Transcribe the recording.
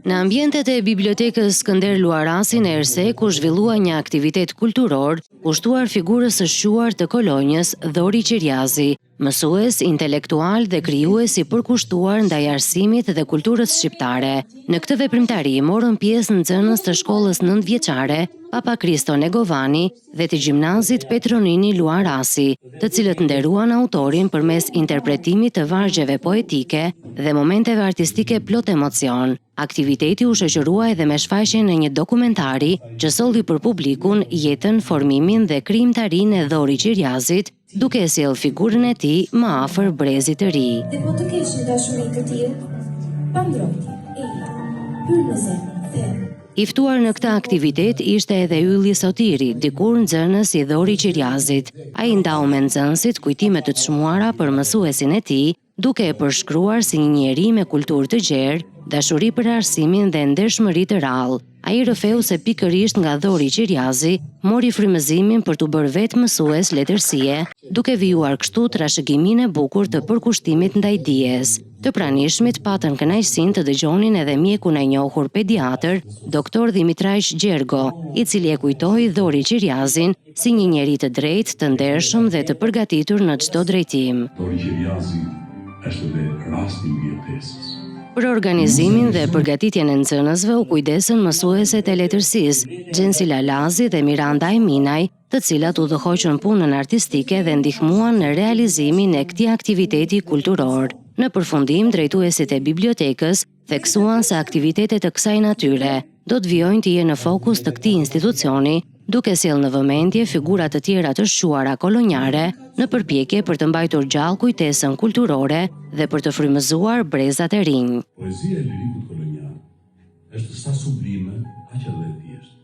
Në ambientet e bibliotekës Skënder Luarasi në Ersek u zhvillua një aktivitet kulturor kushtuar figurës së shquar të kolonjës Dhori Qiriazi, mësues, intelektual dhe krijues i përkushtuar ndaj arsimit dhe kulturës shqiptare. Në këtë veprimtari morën pjesë nxënës të shkollës 9-vjeçare Papa Kristo Negovani dhe të gjimnazit Petronini Luarasi, të cilët nderuan autorin përmes interpretimit të vargjeve poetike dhe momenteve artistike plot emocion. Aktiviteti u shoqërua edhe me shfaqjen e një dokumentari që solli për publikun jetën, formimin dhe krijimtarinë e Dhori Qiriazit, duke e sjellë figurën e tij më afër brezit të ri. Dhe po të kesh një dashuri të tillë, pa mbrojtje, hyr në zemrën, thellë. I ftuar në këtë aktivitet ishte edhe Ylli Sotiri, dikur nxënës i Dhori Qiriazit. Ai ndau me nxënësit kujtime të çmuara për mësuesin e tij, duke e përshkruar si një njeri me kulturë të gjerë, dashuri për arsimin dhe ndershmëri të rrallë. Ai rrëfeu se pikërisht nga Dhori Qiriazi mori frymëzimin për t'u bërë vetë mësues letërsie, duke vijuar kështu trashëgiminë e bukur të përkushtimit ndaj dijes. Të pranishmit patën kënaqësinë të dëgjonin edhe mjekun e njohur pediatër, doktor Dimitraj Gjergo, i cili e kujtoi Dhori Qiriazin si një njeri të drejtë, të ndershëm dhe të përgatitur në çdo drejtim. Dhori Qiriazi është dhe rasti i jetesës. Për organizimin dhe përgatitjen e nxënësve u kujdesën mësueset e letërsisë, Xhensi Lalazi dhe Miranda Eminaj, të cilat udhëhoqën punën artistike dhe ndihmuan në realizimin e këtij aktiviteti kulturor. Në përfundim, drejtuesit e bibliotekës theksuan se aktivitetet të kësaj natyre do të vijojnë të jenë në fokus të këtij institucioni, duke sjellë në vëmendje figura të tjera të shquara kolonjare në përpjekje për të mbajtur gjallë kujtesën kulturore dhe për të frymëzuar brezat e rinj. Poezia e lirikut kolonial është sa sublime, aq edhe e thjeshtë.